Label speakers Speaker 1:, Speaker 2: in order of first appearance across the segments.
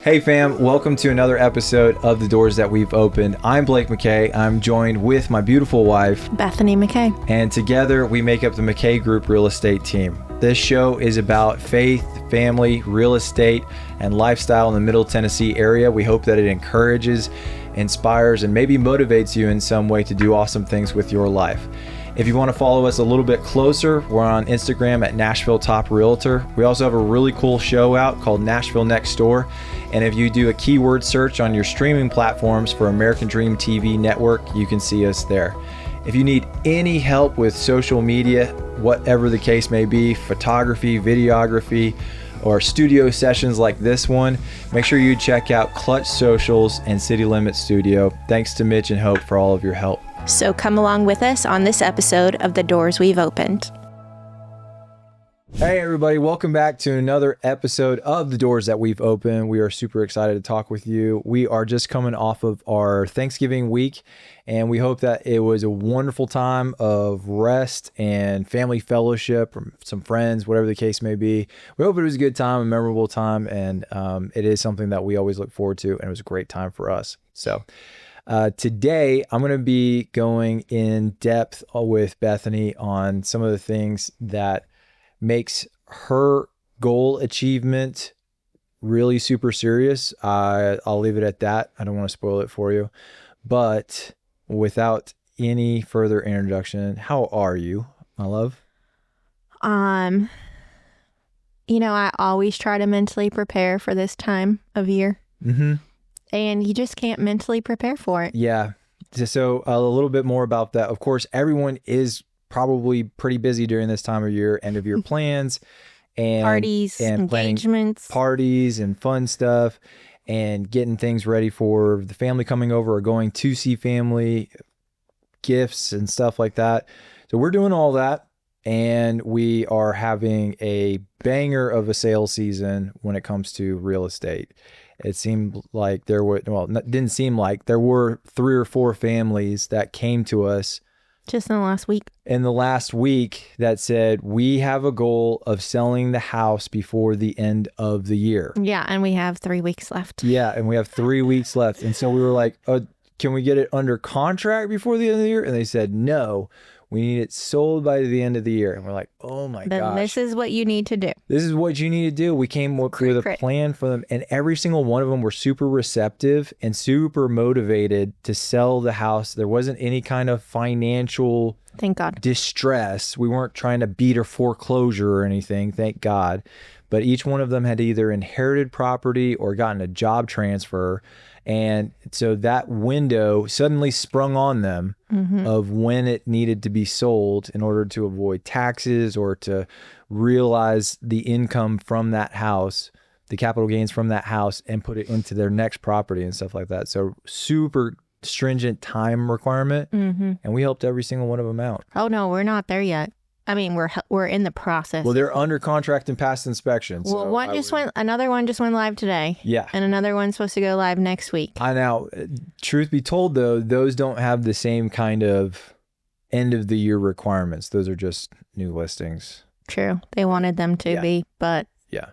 Speaker 1: Hey fam, welcome to another episode of The Doors That We've Opened. I'm Blake McKay. I'm joined with my beautiful wife,
Speaker 2: Bethany McKay.
Speaker 1: And together we make up the McKay Group real estate team. This show is about faith, family, real estate, and lifestyle in the Middle Tennessee area. We hope that it encourages, inspires, and maybe motivates you in some way to do awesome things with your life. If you want to follow us a little bit closer, we're on Instagram at Nashville Top Realtor. We also have a really cool show out called Nashville Next Door. And if you do a keyword search on your streaming platforms for American Dream TV Network, you can see us there. If you need any help with social media, whatever the case may be, photography, videography, or studio sessions like this one, make sure you check out Clutch Socials and City Limit Studio. Thanks to Mitch and Hope for all of your help.
Speaker 2: So come along with us on this episode of The Doors We've Opened.
Speaker 1: Hey everybody, welcome back to another episode of The Doors That We've Opened. We are super excited to talk with you. We are just coming off of our Thanksgiving week, and we hope that it was a wonderful time of rest and family fellowship from some friends, whatever the case may be. We hope it was a good time, a memorable time, and it is something that we always look forward to, and it was a great time for us. So today, I'm going to be going in depth with Bethany on some of the things that makes her goal achievement really super serious. I'll leave it at that. I don't want to spoil it for you. But without any further introduction, how are you, my love?
Speaker 2: I always try to mentally prepare for this time of year. Mm-hmm. And you just can't mentally prepare for it.
Speaker 1: Yeah. So a little bit more about that. Of course, everyone is probably pretty busy during this time of year, end of year plans and
Speaker 2: parties and engagements,
Speaker 1: parties and fun stuff, and getting things ready for the family coming over or going to see family, gifts and stuff like that. So we're doing all that, and we are having a banger of a sales season when it comes to real estate. It seemed like there were, didn't seem like there were 3 or 4 families that came to us
Speaker 2: just in the last week.
Speaker 1: In the last week that said, we have a goal of selling the house before the end of the year.
Speaker 2: Yeah, and we have 3 weeks left.
Speaker 1: Yeah, and we have 3 weeks left. And so we were like, can we get it under contract before the end of the year? And they said, no, we need it sold by the end of the year. And we're like, oh my gosh.
Speaker 2: Then this is what you need to do.
Speaker 1: This is what you need to do. We came up with a plan for them, and every single one of them were super receptive and super motivated to sell the house. There wasn't any kind of financial
Speaker 2: thank God
Speaker 1: distress. We weren't trying to beat a foreclosure or anything, thank God. But each one of them had either inherited property or gotten a job transfer. And so that window suddenly sprung on them of when it needed to be sold in order to avoid taxes or to realize the income from that house, the capital gains from that house, and put it into their next property and stuff like that. So super stringent time requirement. And we helped every single one of them out.
Speaker 2: Oh, no, we're not there yet. I mean, we're in the process.
Speaker 1: Well, they're under contract and past inspections.
Speaker 2: Well, another one just went live today.
Speaker 1: Yeah.
Speaker 2: And another one's supposed to go live next week.
Speaker 1: I know. Truth be told, though, those don't have the same kind of end of the year requirements. Those are just new listings.
Speaker 2: True. They wanted them to be, but
Speaker 1: yeah.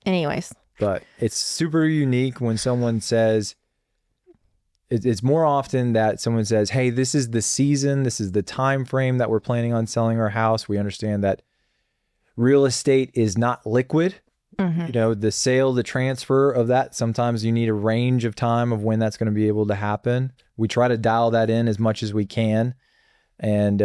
Speaker 2: Anyways.
Speaker 1: But it's super unique when someone says, it's more often that someone says, hey, this is the season, this is the time frame that we're planning on selling our house. We understand that real estate is not liquid. The sale, the transfer of that, sometimes you need a range of time of when that's going to be able to happen. We try to dial that in as much as we can. And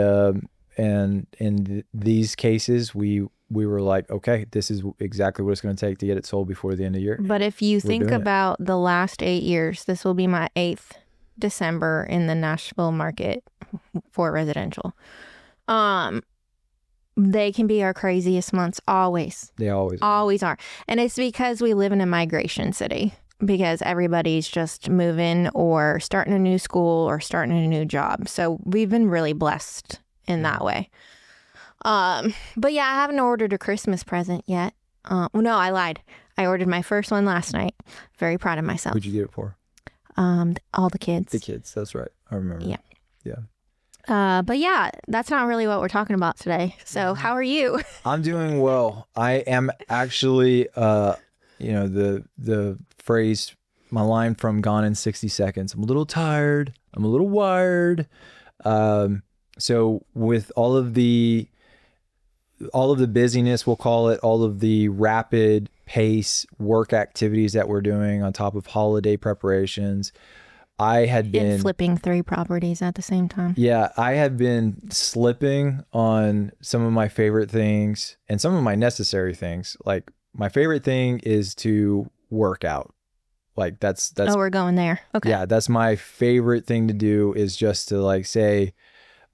Speaker 1: in these cases, we were like, okay, this is exactly what it's going to take to get it sold before the end of the year.
Speaker 2: But if you think about the last 8 years, this will be my 8th December in the Nashville market for residential. They can be our craziest months always.
Speaker 1: They always
Speaker 2: are. And it's because we live in a migration city, because everybody's just moving or starting a new school or starting a new job. So we've been really blessed in that way. But yeah, I haven't ordered a Christmas present yet. No, I lied. I ordered my first one last night. Very proud of myself.
Speaker 1: Who'd you get it for?
Speaker 2: All the kids.
Speaker 1: The kids, that's right. I remember. Yeah.
Speaker 2: But yeah, that's not really what we're talking about today. So how are you?
Speaker 1: I'm doing well. I am actually the phrase, my line from Gone in 60 Seconds. I'm a little tired. I'm a little wired. So with all of the busyness, we'll call it, all of the rapid pace work activities that we're doing on top of holiday preparations, I had been
Speaker 2: flipping 3 properties at the same time.
Speaker 1: Yeah, I had been slipping on some of my favorite things and some of my necessary things. Like, my favorite thing is to work out. Like, that's
Speaker 2: Oh, we're going there. Okay.
Speaker 1: Yeah, that's my favorite thing to do, is just to like say,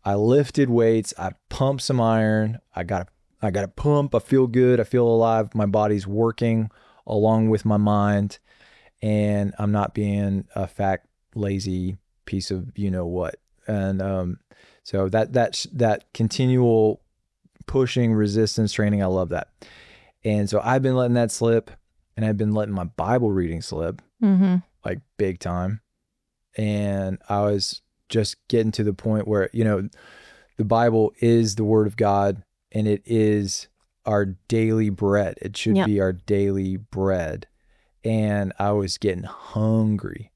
Speaker 1: I lifted weights, I pumped some iron, I got to pump, I feel good, I feel alive, my body's working along with my mind, and I'm not being a fat, lazy piece of what. And so that continual pushing resistance training, I love that. And so I've been letting that slip, and I've been letting my Bible reading slip, like big time. And I was just getting to the point where, the Bible is the Word of God, and it is our daily bread. It should be our daily bread. And I was getting hungry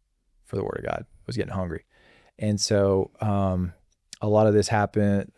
Speaker 1: for the Word of God. I was getting hungry. And so a lot of this happened,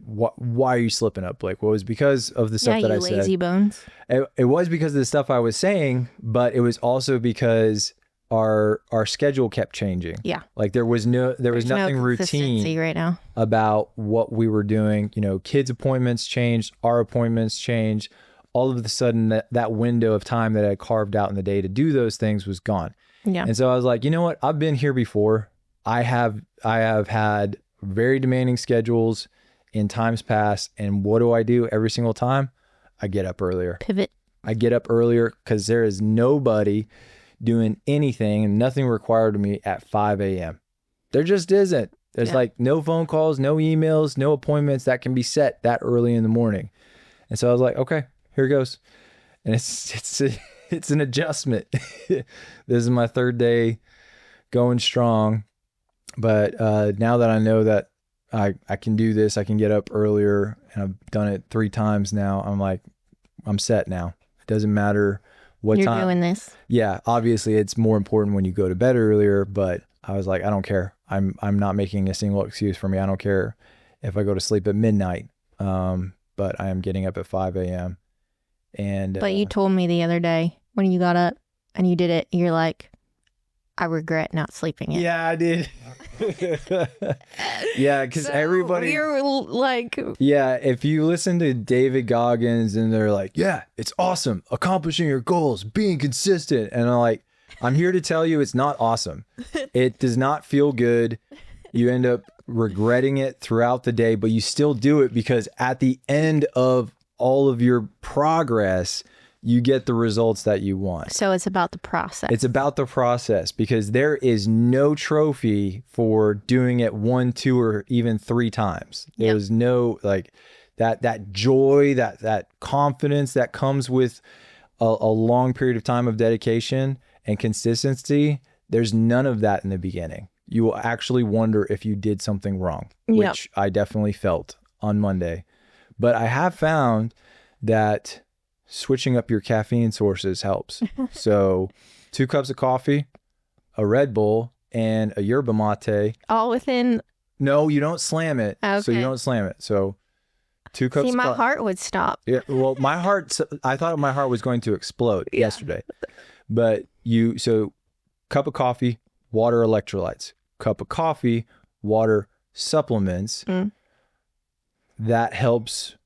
Speaker 1: why are you slipping up, Blake? Well, it was because of the stuff that I said.
Speaker 2: Lazy bones.
Speaker 1: It was because of the stuff I was saying, but it was also because our schedule kept changing.
Speaker 2: Yeah.
Speaker 1: Like, there was nothing routine
Speaker 2: right now
Speaker 1: about what we were doing. Kids' appointments changed, our appointments changed. All of a sudden, that window of time that I carved out in the day to do those things was gone.
Speaker 2: Yeah.
Speaker 1: And so I was like, you know what? I've been here before. I have had very demanding schedules in times past. And what do every single time? I get up earlier.
Speaker 2: Pivot.
Speaker 1: I get up earlier because there is nobody doing anything and nothing required of me at 5 a.m. There just isn't. There's like no phone calls, no emails, no appointments that can be set that early in the morning. And so I was like, okay, here goes. And it's an adjustment. This is my 3rd day going strong. But now that I know that I can do this, I can get up earlier, and I've done it 3 times now, I'm like, I'm set now. It doesn't matter what
Speaker 2: You're
Speaker 1: time.
Speaker 2: doing this.
Speaker 1: Yeah, obviously it's more important when you go to bed earlier, but I was like, I don't care. I'm not making a single excuse for me. I don't care if I go to sleep at midnight, but I am getting up at 5 a.m. But
Speaker 2: you told me the other day when you got up and you did it, you're like, I regret not sleeping in.
Speaker 1: Yeah, I did. Yeah, because everybody...
Speaker 2: We're like...
Speaker 1: Yeah, if you listen to David Goggins and they're like, yeah, it's awesome, accomplishing your goals, being consistent. And I'm here to tell you it's not awesome. It does not feel good. You end up regretting it throughout the day, but you still do it because at the end of all of your progress, you get the results that you want.
Speaker 2: So it's about the process.
Speaker 1: It's about the process, because there is no trophy for doing it 1, 2, or even 3 times. There's no that joy, that confidence that comes with a long period of time of dedication and consistency. There's none of that in the beginning. You will actually wonder if you did something wrong, which I definitely felt on Monday. But I have found that switching up your caffeine sources helps. So 2 cups of coffee, a Red Bull, and a yerba mate.
Speaker 2: All within...
Speaker 1: No, you don't slam it.
Speaker 2: Okay.
Speaker 1: So you don't slam it. So 2 cups
Speaker 2: See, my heart would stop.
Speaker 1: Yeah, well, I thought my heart was going to explode yesterday. But cup of coffee, water, electrolytes. Cup of coffee, water, supplements. That helps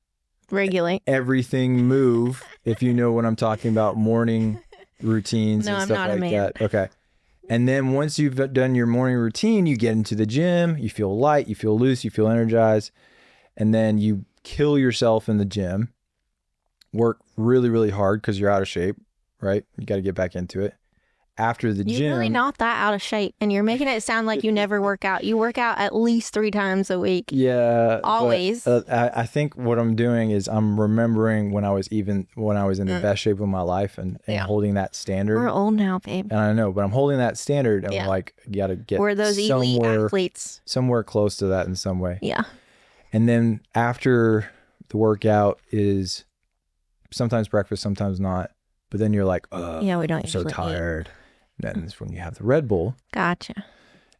Speaker 2: regulate
Speaker 1: everything move, if you know what I'm talking about, morning routines and stuff like that. Okay. And then once you've done your morning routine, you get into the gym, you feel light, you feel loose, you feel energized, and then you kill yourself in the gym, work really, really hard because you're out of shape, right? You got to get back into it. After the gym.
Speaker 2: You're really not that out of shape, and you're making it sound like you never work out. You work out at least 3 times a week.
Speaker 1: Yeah.
Speaker 2: Always.
Speaker 1: But, I think what I'm doing is I'm remembering when I was in the best shape of my life and holding that standard.
Speaker 2: We're old now, babe.
Speaker 1: And I know, but I'm holding that standard, and I'm like, you got to get
Speaker 2: We're those elite athletes.
Speaker 1: Somewhere close to that in some way.
Speaker 2: Yeah.
Speaker 1: And then after the workout is sometimes breakfast, sometimes not. but then you're like,
Speaker 2: Yeah, we don't
Speaker 1: I'm so
Speaker 2: usually eat.
Speaker 1: tired. Then it's when you have the Red Bull,
Speaker 2: Gotcha.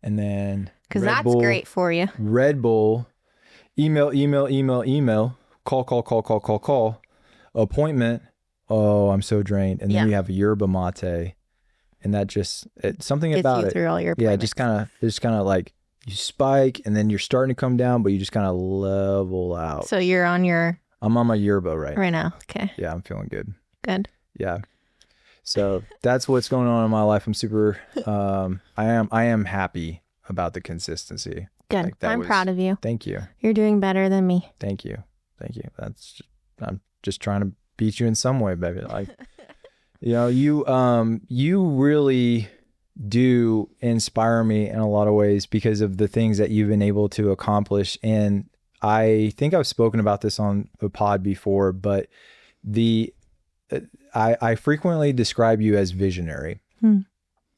Speaker 1: and then
Speaker 2: Because
Speaker 1: Red
Speaker 2: that's
Speaker 1: Bull,
Speaker 2: great for you.
Speaker 1: Red Bull, email, call, appointment. Oh, I'm so drained. And then
Speaker 2: Yeah.
Speaker 1: you have a yerba mate, and that just something
Speaker 2: Gets
Speaker 1: about
Speaker 2: you
Speaker 1: it.
Speaker 2: through all your
Speaker 1: Yeah,
Speaker 2: appointments.
Speaker 1: just kind of like you spike, and then you're starting to come down, but you just kind of level out.
Speaker 2: So you're on your
Speaker 1: I'm on my yerba
Speaker 2: right now. Okay,
Speaker 1: Yeah, I'm feeling good.
Speaker 2: good.
Speaker 1: Yeah. So that's what's going on in my life. I'm super. I am happy about the consistency.
Speaker 2: Good.
Speaker 1: Like, that
Speaker 2: I'm
Speaker 1: was-
Speaker 2: proud of you.
Speaker 1: Thank you.
Speaker 2: You're doing better than me.
Speaker 1: Thank you. I'm just trying to beat you in some way, baby. Like, you really do inspire me in a lot of ways because of the things that you've been able to accomplish. And I think I've spoken about this on the pod before, but I frequently describe you as visionary.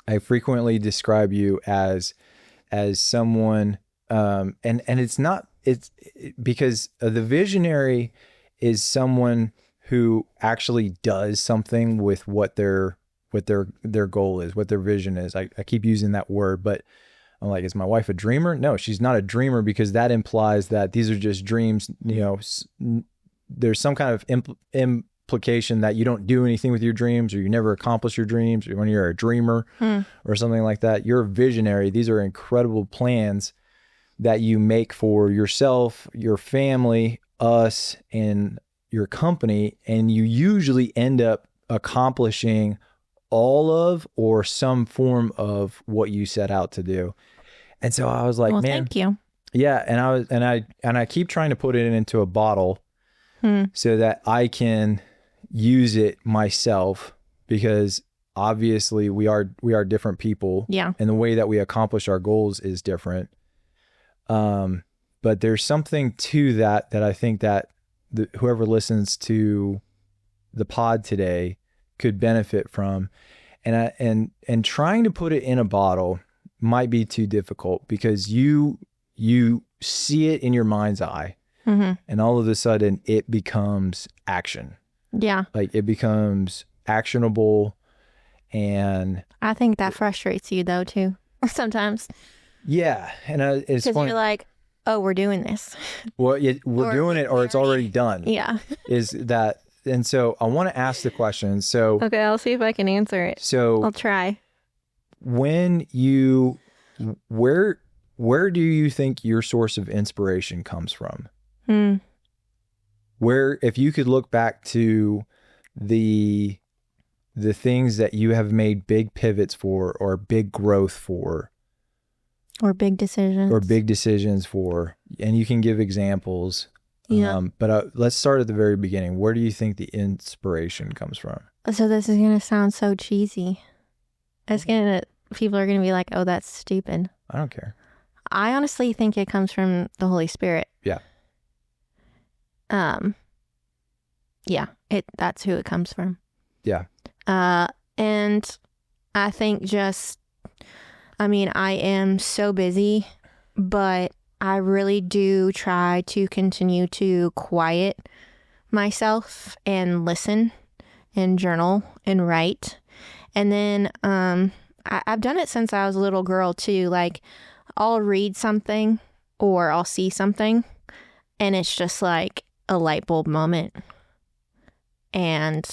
Speaker 1: I frequently describe you as someone, and it's because the visionary is someone who actually does something with what their goal is, what their vision is. I keep using that word, but I'm like, is my wife a dreamer? No, she's not a dreamer, because that implies that these are just dreams. There's some kind of implication that you don't do anything with your dreams, or you never accomplish your dreams, or when you're a dreamer or something like that. You're a visionary. These are incredible plans that you make for yourself, your family, us, and your company, and you usually end up accomplishing all of or some form of what you set out to do. And so I was like,
Speaker 2: Well,
Speaker 1: man,
Speaker 2: thank you.
Speaker 1: yeah. And I keep trying to put it into a bottle so that I can use it myself, because obviously we are different people.
Speaker 2: Yeah.
Speaker 1: And the way that we accomplish our goals is different. But there's something to that I think that whoever listens to the pod today could benefit from. And trying to put it in a bottle might be too difficult, because you see it in your mind's eye, and all of a sudden it becomes action.
Speaker 2: Yeah.
Speaker 1: Like, it becomes actionable. And
Speaker 2: I think that frustrates you though too sometimes,
Speaker 1: yeah, and it's
Speaker 2: because
Speaker 1: funny.
Speaker 2: you're like, oh, we're doing this.
Speaker 1: Well, we're
Speaker 2: Or
Speaker 1: doing it, or it's already done.
Speaker 2: Yeah.
Speaker 1: Is that? And so I want to ask the question. So
Speaker 2: Okay, I'll see if I can answer it.
Speaker 1: so
Speaker 2: I'll try.
Speaker 1: when you where do you think your source of inspiration comes from? Where, if you could look back to the things that you have made big pivots for, or big growth for,
Speaker 2: Or big decisions.
Speaker 1: for, and you can give examples.
Speaker 2: Yeah.
Speaker 1: But let's start at the very beginning. Where do you think the inspiration comes from?
Speaker 2: So this is gonna sound so cheesy. People are gonna be like, "Oh, that's stupid."
Speaker 1: I don't care.
Speaker 2: I honestly think it comes from the Holy Spirit.
Speaker 1: Yeah.
Speaker 2: Yeah, that's who it comes from.
Speaker 1: Yeah.
Speaker 2: And I think I am so busy, but I really do try to continue to quiet myself and listen and journal and write. And then I've done it since I was a little girl too. Like, I'll read something or I'll see something, and it's just like a light bulb moment. And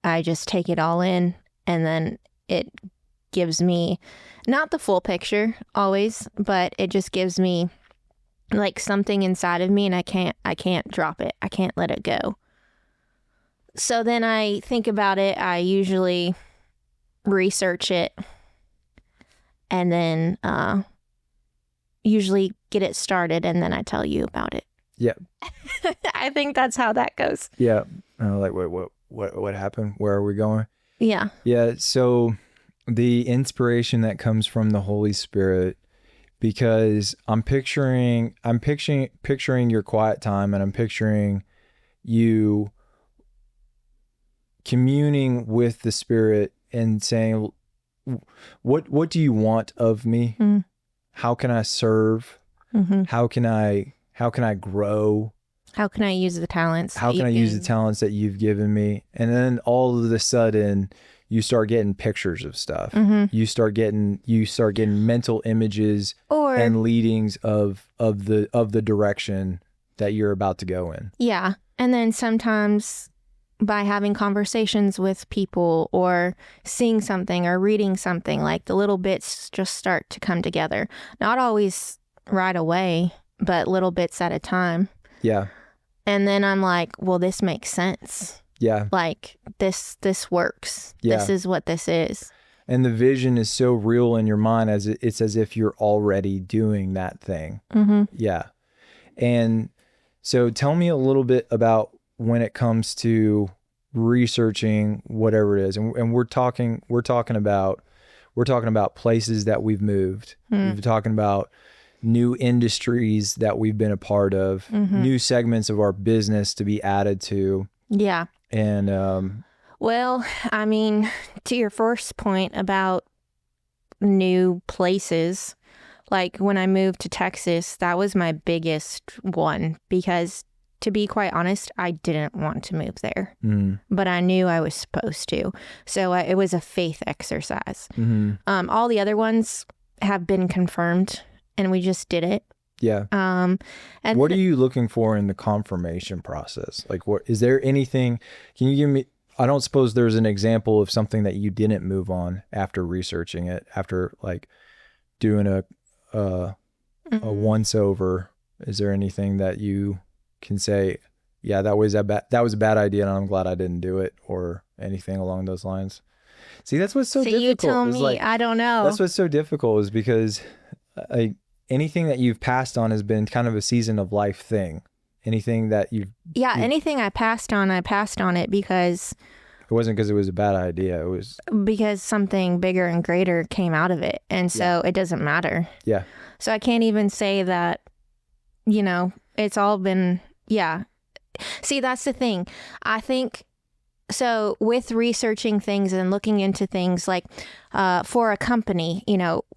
Speaker 2: I just take it all in, and then it gives me not the full picture always, but it just gives me like something inside of me, and I can't drop it. I can't let it go. So then I think about it. I usually research it, and then usually get it started, and then I tell you about it.
Speaker 1: Yeah.
Speaker 2: I think that's how that goes.
Speaker 1: Yeah. Like, what happened? Where are we going?
Speaker 2: Yeah.
Speaker 1: Yeah. So the inspiration that comes from the Holy Spirit, because I'm picturing your quiet time, and I'm picturing you communing with the Spirit and saying, what do you want of me? How can I serve? How can I grow?
Speaker 2: How can I use the talents?
Speaker 1: How can I use the talents that you've given me? And then all of a sudden you start getting pictures of stuff. You start getting mental images and leadings of the direction that you're about to go in.
Speaker 2: Yeah. And then sometimes by having conversations with people or seeing something or reading something, like the little bits just start to come together. Not always right away, but little bits at a time.
Speaker 1: Yeah.
Speaker 2: And then I'm like, well, this makes sense.
Speaker 1: Yeah.
Speaker 2: Like this works.
Speaker 1: Yeah.
Speaker 2: This is what this is.
Speaker 1: And the vision is so real in your mind as it's as if you're already doing that thing. Yeah. And so tell me a little bit about when it comes to researching whatever it is. And we're talking about places that we've moved. We're talking about new industries that we've been a part of, new segments of our business to be added to.
Speaker 2: Yeah.
Speaker 1: And
Speaker 2: well, I mean, to your first point about new places, like when I moved to Texas, that was my biggest one because, to be quite honest, I didn't want to move there, but I knew I was supposed to. So it was a faith exercise. All the other ones have been confirmed and we just did it.
Speaker 1: Yeah.
Speaker 2: And
Speaker 1: what are you looking for in the confirmation process? Like, what is there anything? Can you give me? I don't suppose there's an example of something that you didn't move on after researching it, after like doing a once over. Is there anything that you can say, yeah, that was a bad idea and I'm glad I didn't do it, or anything along those lines? See, that's what's so difficult.
Speaker 2: You tell me.
Speaker 1: Like,
Speaker 2: I don't know.
Speaker 1: That's what's so difficult is because anything that you've passed on has been kind of a season of life thing. Anything that anything I passed on it because it wasn't because it was a bad idea. It was
Speaker 2: because something bigger and greater came out of it. And so it doesn't matter.
Speaker 1: Yeah.
Speaker 2: So I can't even say that, it's all been, See, that's the thing. I think, so with researching things and looking into things like for a company,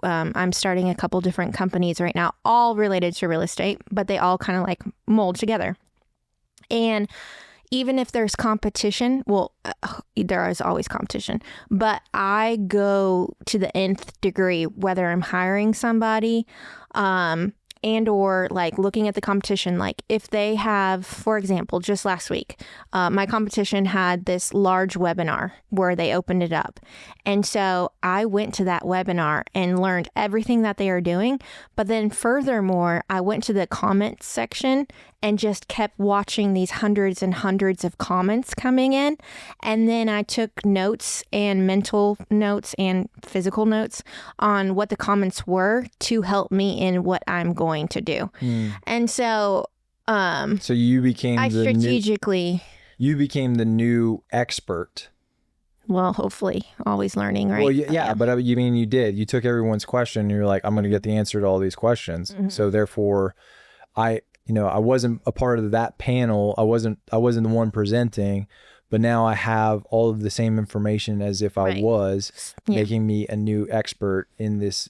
Speaker 2: I'm starting a couple different companies right now, all related to real estate, but they all kind of like mold together. And even if there's competition, there is always competition, but I go to the nth degree, whether I'm hiring somebody, and or like looking at the competition, like if they have, for example, just last week, my competition had this large webinar where they opened it up. And so I went to that webinar and learned everything that they are doing. But then furthermore, I went to the comments section and just kept watching these hundreds and hundreds of comments coming in. And then I took notes and mental notes and physical notes on what the comments were to help me in what I'm going to do. And so
Speaker 1: so you became you became the new expert.
Speaker 2: Well, hopefully, always learning, right?
Speaker 1: Well, yeah, but you mean you did. You took everyone's question and you're like, I'm going to get the answer to all these questions. So therefore, I wasn't a part of that panel. I wasn't the one presenting, but now I have all of the same information as if I was, making me a new expert in this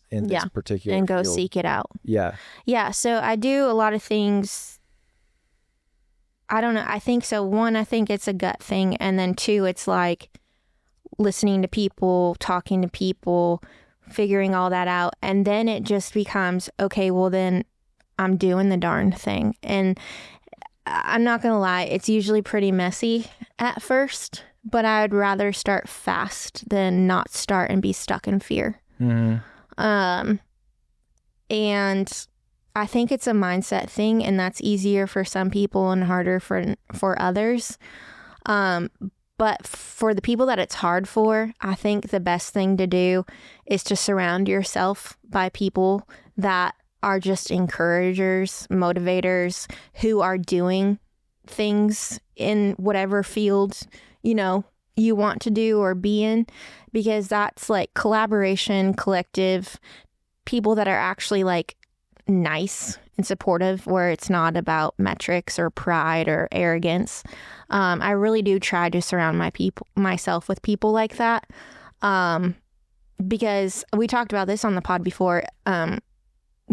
Speaker 1: particular
Speaker 2: and go
Speaker 1: field.
Speaker 2: Seek it out.
Speaker 1: Yeah.
Speaker 2: Yeah. So I do a lot of things. I don't know. I think so. One, I think it's a gut thing. And then two, it's like listening to people, talking to people, figuring all that out. And then it just becomes, okay, well then I'm doing the darn thing. And I'm not going to lie, it's usually pretty messy at first, but I'd rather start fast than not start and be stuck in fear. And I think it's a mindset thing, and that's easier for some people and harder for others. But for the people that it's hard for, I think the best thing to do is to surround yourself by people that are just encouragers, motivators, who are doing things in whatever field, you want to do or be in, because that's like collaboration, collective, people that are actually like nice and supportive, where it's not about metrics or pride or arrogance. I really do try to surround myself with people like that. Because we talked about this on the pod before.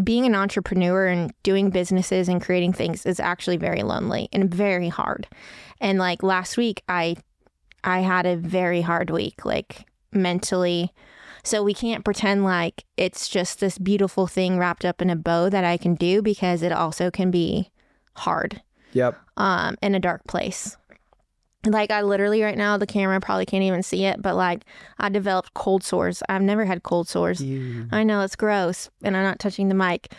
Speaker 2: being an entrepreneur and doing businesses and creating things is actually very lonely and very hard. And like last week, I had a very hard week, like mentally. So we can't pretend like it's just this beautiful thing wrapped up in a bow that I can do, because it also can be hard.
Speaker 1: Yep.
Speaker 2: In a dark place. Like I literally right now, the camera probably can't even see it, but like I developed cold sores. I've never had cold sores.
Speaker 1: Ew.
Speaker 2: I know it's gross, and I'm not touching the mic.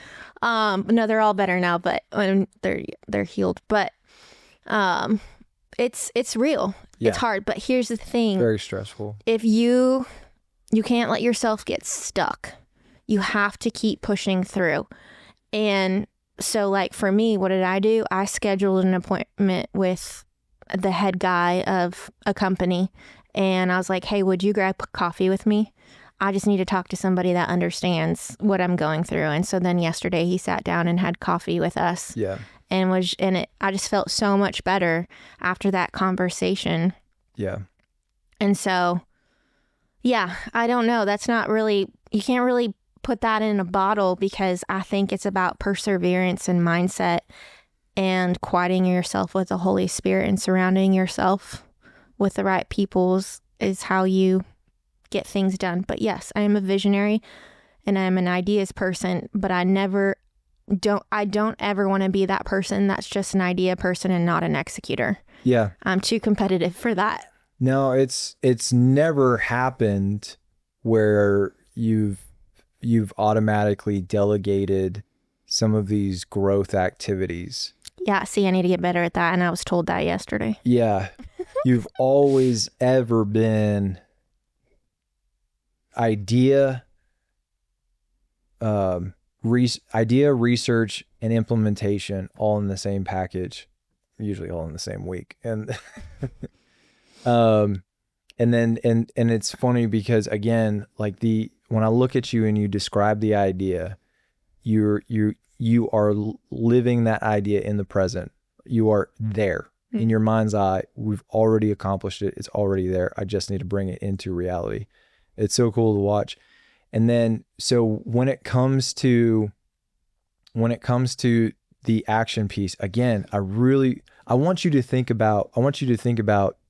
Speaker 2: No, they're all better now, but they're healed. But it's real.
Speaker 1: Yeah.
Speaker 2: It's hard. But here's the thing:
Speaker 1: Very stressful.
Speaker 2: if you can't let yourself get stuck, you have to keep pushing through. And so, like for me, what did I do? I scheduled an appointment with the head guy of a company, and I was like, hey, would you grab coffee with me? I just need to talk to somebody that understands what I'm going through. And so then yesterday he sat down and had coffee with us.
Speaker 1: Yeah.
Speaker 2: And I just felt so much better after that conversation.
Speaker 1: Yeah.
Speaker 2: And so, yeah, I don't know. That's not really, you can't really put that in a bottle, because I think it's about perseverance and mindset, and quieting yourself with the Holy Spirit and surrounding yourself with the right peoples is how you get things done. But yes, I am a visionary and I'm an ideas person, but I don't ever want to be that person that's just an idea person and not an executor.
Speaker 1: Yeah.
Speaker 2: I'm too competitive for that.
Speaker 1: No, it's never happened where you've automatically delegated some of these growth activities.
Speaker 2: Yeah, see, I need to get better at that, and I was told that yesterday.
Speaker 1: Yeah. You've always ever been idea, research, and implementation all in the same package, usually all in the same week. And and it's funny because, again, like when I look at you and you describe the idea, you are living that idea in the present. You are there in your mind's eye. We've already accomplished it. It's already there. I just need to bring it into reality. It's so cool to watch. And then, so when it comes to the action piece, again, I want you to think about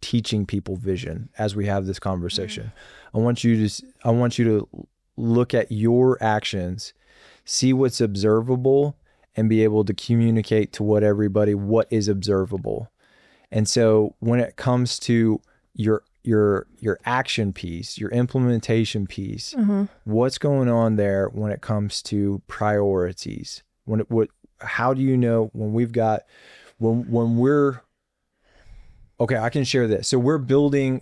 Speaker 1: teaching people vision as we have this conversation. I want you to look at your actions, see what's observable, and be able to communicate to what is observable. And so when it comes to your action piece, your implementation piece, what's going on there when it comes to priorities? How do you know when we're okay, I can share this. So we're building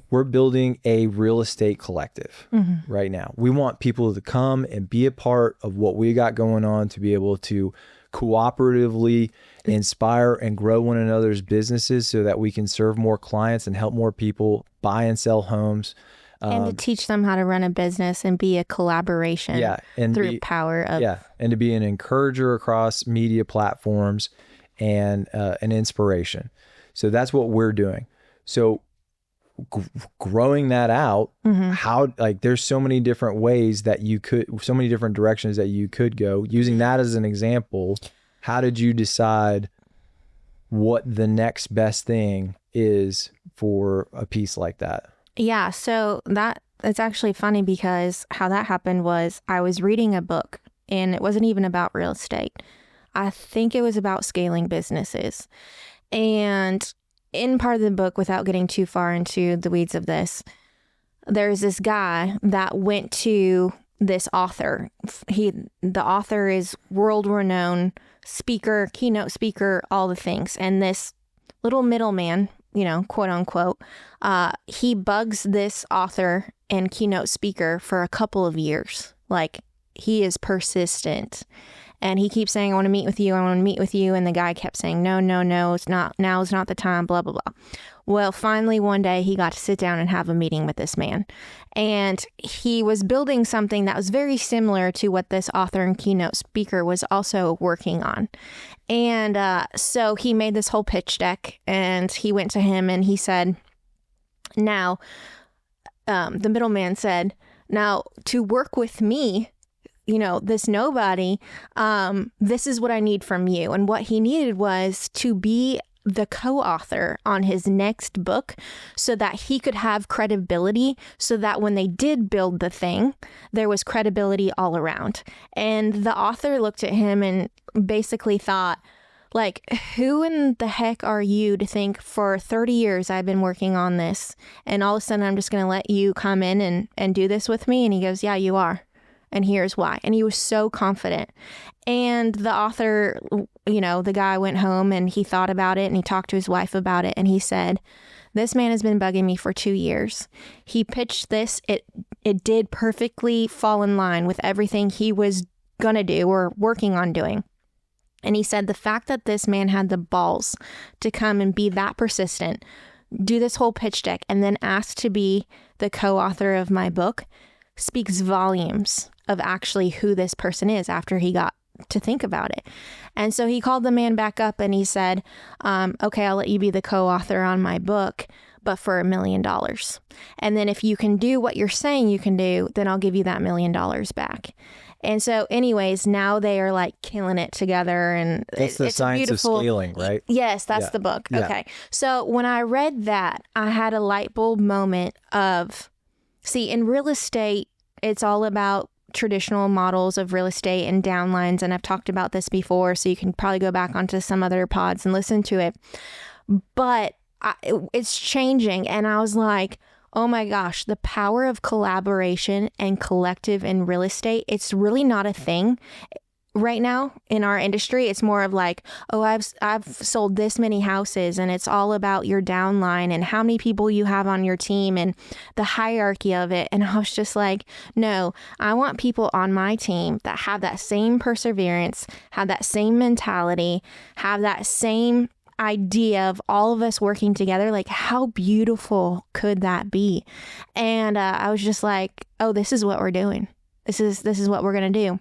Speaker 1: a real estate collective right now. We want people to come and be a part of what we got going on, to be able to cooperatively inspire and grow one another's businesses so that we can serve more clients and help more people buy and sell homes.
Speaker 2: And to teach them how to run a business and be a collaboration through power of...
Speaker 1: Yeah, and to be an encourager across media platforms and an inspiration. So that's what we're doing. So growing that out, how, like, there's so many different ways that so many different directions that you could go. Using that as an example, how did you decide what the next best thing is for a piece like that?
Speaker 2: Yeah, so it's actually funny, because how that happened was I was reading a book, and it wasn't even about real estate. I think it was about scaling businesses. And in part of the book, without getting too far into the weeds of this, there's this guy that went to this author. The author is world-renowned speaker, keynote speaker, all the things. And this little middleman, quote unquote, he bugs this author and keynote speaker for a couple of years. Like, he is persistent. And he keeps saying, I want to meet with you. I want to meet with you. And the guy kept saying, no, it's not. Now is not the time, blah, blah, blah. Well, finally, one day he got to sit down and have a meeting with this man. And he was building something that was very similar to what this author and keynote speaker was also working on. And so he made this whole pitch deck, and he went to him and he said, now, the middleman said, now, to work with me, this nobody, this is what I need from you. And what he needed was to be the co-author on his next book so that he could have credibility, so that when they did build the thing, there was credibility all around. And the author looked at him and basically thought, like, who in the heck are you to think for 30 years I've been working on this and all of a sudden I'm just going to let you come in and do this with me? And he goes, yeah, you are. And here's why. And he was so confident. And the author, the guy went home and he thought about it and he talked to his wife about it. And he said, this man has been bugging me for 2 years. He pitched this. It did perfectly fall in line with everything he was going to do or working on doing. And he said the fact that this man had the balls to come and be that persistent, do this whole pitch deck, and then ask to be the co-author of my book speaks volumes of actually who this person is after he got to think about it. And so he called the man back up and he said, okay, I'll let you be the co-author on my book, but for $1 million. And then if you can do what you're saying you can do, then I'll give you that $1 million back. And so anyways, now they are like killing it together. And
Speaker 1: that's the science of scaling, right?
Speaker 2: Yes, that's the book.
Speaker 1: Yeah.
Speaker 2: Okay. So when I read that, I had a light bulb moment of, see, in real estate, it's all about traditional models of real estate and downlines. And I've talked about this before, so you can probably go back onto some other pods and listen to it. But it's changing. And I was like, oh my gosh, the power of collaboration and collective in real estate, it's really not a thing right now in our industry. It's more of like, oh, I've sold this many houses and it's all about your downline and how many people you have on your team and the hierarchy of it. And I was just like, no, I want people on my team that have that same perseverance, have that same mentality, have that same idea of all of us working together. Like, how beautiful could that be? And I was just like, oh, this is what we're doing. This is what we're going to do.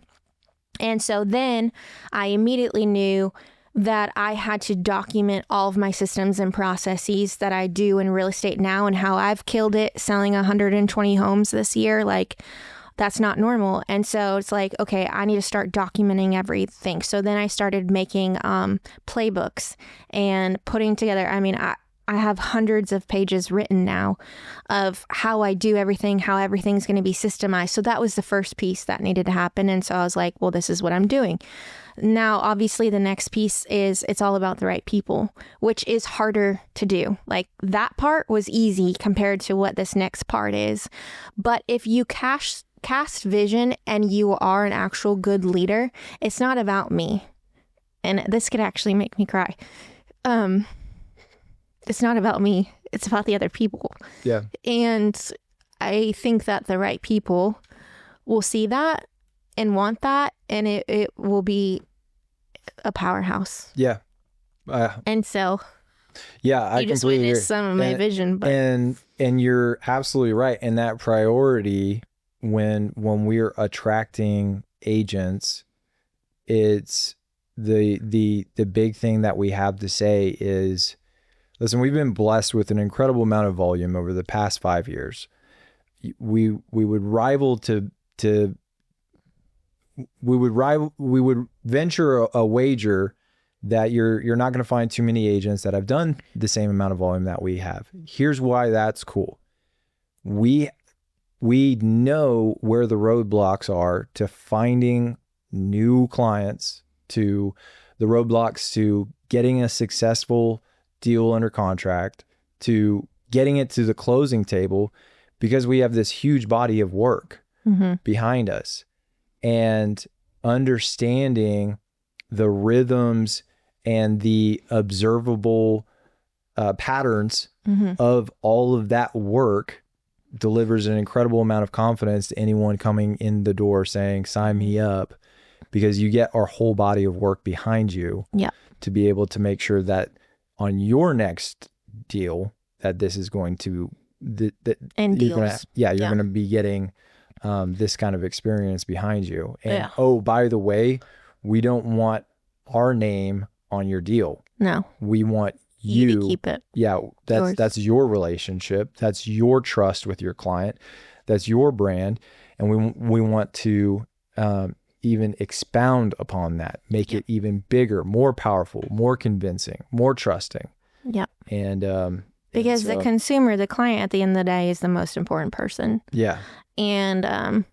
Speaker 2: And so then I immediately knew that I had to document all of my systems and processes that I do in real estate now and how I've killed it selling 120 homes this year. Like, that's not normal. And so it's like, okay, I need to start documenting everything. So then I started making playbooks and putting together, I have hundreds of pages written now of how I do everything, how everything's going to be systemized. So that was the first piece that needed to happen. And so I was like, well, this is what I'm doing. Now, obviously, the next piece is it's all about the right people, which is harder to do. Like, that part was easy compared to what this next part is. But if you cast vision and you are an actual good leader, it's not about me. And this could actually make me cry. It's not about me. It's about the other people.
Speaker 1: Yeah.
Speaker 2: And I think that the right people will see that and want that, and it will be a powerhouse.
Speaker 1: Yeah.
Speaker 2: And so
Speaker 1: I
Speaker 2: you just
Speaker 1: completely
Speaker 2: witnessed some of my vision. But
Speaker 1: and you're absolutely right. And that priority, when we're attracting agents, it's the big thing that we have to say is, listen, we've been blessed with an incredible amount of volume over the past 5 years. We would venture a wager that you're not going to find too many agents that have done the same amount of volume that we have. Here's why that's cool. We know where the roadblocks are to finding new clients, to the roadblocks to getting a successful deal under contract, to getting it to the closing table, because we have this huge body of work behind us, and understanding the rhythms and the observable patterns of all of that work delivers an incredible amount of confidence to anyone coming in the door saying, sign me up, because you get our whole body of work behind you to be able to make sure that on your next deal that this is going to you're going to be getting this kind of experience behind you. And oh, by the way, we don't want our name on your deal. No, we want you
Speaker 2: to keep it.
Speaker 1: Yeah, that's your relationship. That's your trust with your client. That's your brand, and we want to even expound upon that, make it even bigger, more powerful, more convincing, more trusting.
Speaker 2: Yeah.
Speaker 1: And
Speaker 2: because the consumer, the client at the end of the day is the most important person.
Speaker 1: Yeah.
Speaker 2: And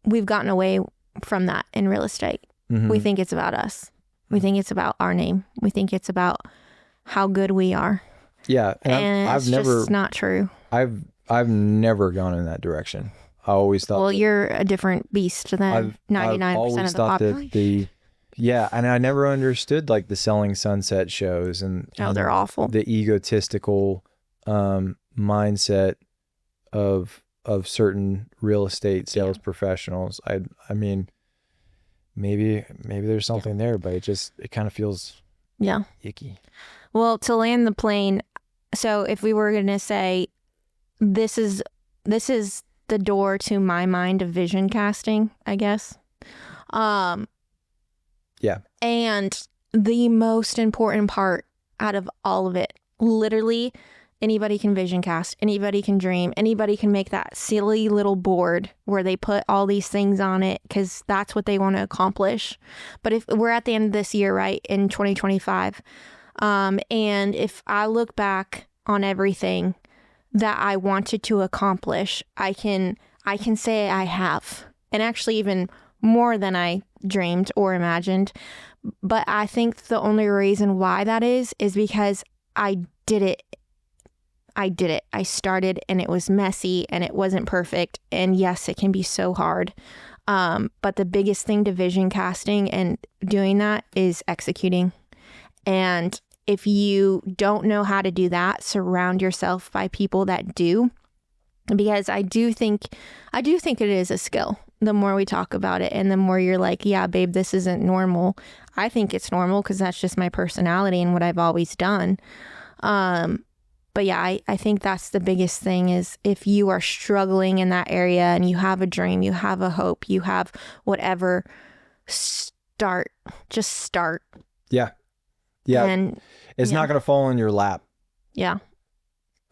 Speaker 2: we've gotten away from that in real estate.
Speaker 1: Mm-hmm.
Speaker 2: We think it's about us. We think it's about our name. We think it's about how good we are.
Speaker 1: Yeah.
Speaker 2: And
Speaker 1: I've
Speaker 2: it's
Speaker 1: never,
Speaker 2: just not true.
Speaker 1: I've never gone in that direction. I always thought.
Speaker 2: Well, you're a different beast than 99% of the population.
Speaker 1: Yeah, and I never understood like the Selling Sunset shows and
Speaker 2: they're awful.
Speaker 1: The egotistical mindset of certain real estate sales professionals. I mean, maybe there's something there, but it kind of feels icky.
Speaker 2: Well, to land the plane, so if we were going to say this is the door to my mind of vision casting, I guess.
Speaker 1: Yeah.
Speaker 2: And the most important part out of all of it, literally anybody can vision cast, anybody can dream, anybody can make that silly little board where they put all these things on it because that's what they want to accomplish. But if we're at the end of this year, right, in 2025, and if I look back on everything that I wanted to accomplish, I can say I have, and actually even more than I dreamed or imagined. But I think the only reason why that is because I did it. I started, and it was messy and it wasn't perfect. And yes, it can be so hard. But the biggest thing to vision casting and doing that is executing. And if you don't know how to do that, surround yourself by people that do, because I do think it is a skill. The more we talk about it and the more you're like, yeah, babe, this isn't normal. I think it's normal because that's just my personality and what I've always done. But yeah, I think that's the biggest thing is if you are struggling in that area and you have a dream, you have a hope, you have whatever, just start.
Speaker 1: Yeah. Yeah.
Speaker 2: And
Speaker 1: it's not going to fall in your lap.
Speaker 2: Yeah.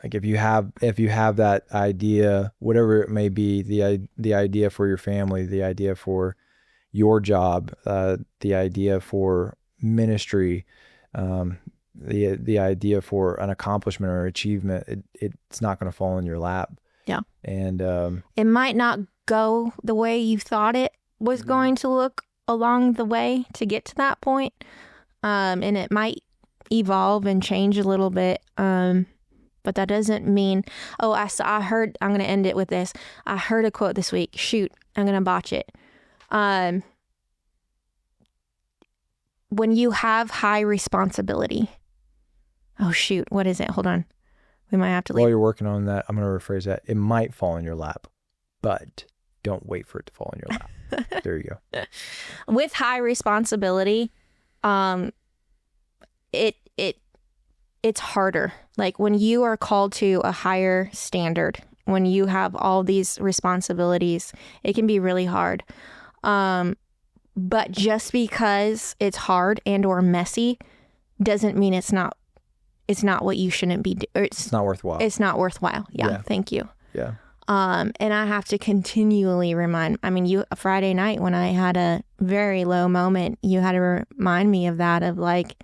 Speaker 1: Like if you have that idea, whatever it may be, the idea for your family, the idea for your job, the idea for ministry, the idea for an accomplishment or achievement, it's not going to fall in your lap.
Speaker 2: Yeah.
Speaker 1: And
Speaker 2: it might not go the way you thought it was going to look along the way to get to that point. And it might evolve and change a little bit. But that doesn't mean, I heard, I'm going to end it with this. I heard a quote this week. Shoot, I'm going to botch it. When you have high responsibility. Oh, shoot. What is it? Hold on. We might have to leave.
Speaker 1: While you're working on that, I'm going to rephrase that. It might fall in your lap, but don't wait for it to fall in your lap. There you go.
Speaker 2: With high responsibility, it's harder. Like when you are called to a higher standard, when you have all these responsibilities, it can be really hard. But just because it's hard and or messy doesn't mean it's not what you shouldn't be doing.
Speaker 1: It's not worthwhile.
Speaker 2: It's not worthwhile. Yeah. Thank you.
Speaker 1: Yeah.
Speaker 2: And I have to continually Friday night when I had a very low moment, you had to remind me of that, of like,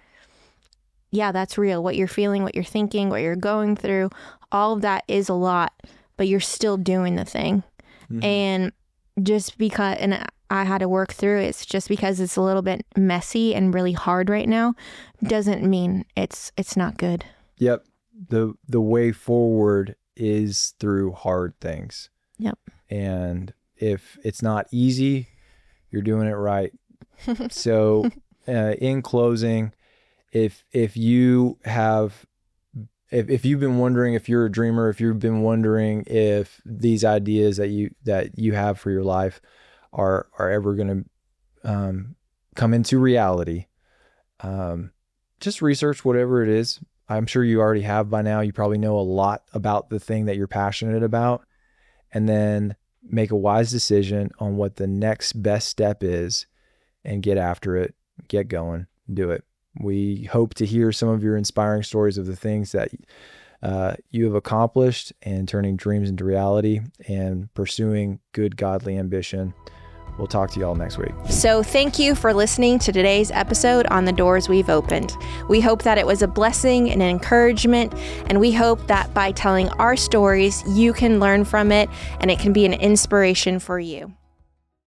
Speaker 2: yeah, that's real. What you're feeling, what you're thinking, what you're going through, all of that is a lot, but you're still doing the thing. Mm-hmm. And just because, and I had to work through it, just because it's a little bit messy and really hard right now, doesn't mean it's not good.
Speaker 1: Yep. The way forward is through hard things.
Speaker 2: Yep.
Speaker 1: And if it's not easy, you're doing it right. So in closing, if you've been wondering, if you're a dreamer, if you've been wondering if these ideas that you have for your life are ever going to come into reality, just research whatever it is. I'm sure you already have by now. You probably know a lot about the thing that you're passionate about, and then make a wise decision on what the next best step is and get after it, get going, do it. We hope to hear some of your inspiring stories of the things that you have accomplished and turning dreams into reality and pursuing good, godly ambition. We'll talk to y'all next week.
Speaker 2: So thank you for listening to today's episode on the doors we've opened. We hope that it was a blessing and an encouragement, and we hope that by telling our stories, you can learn from it and it can be an inspiration for you.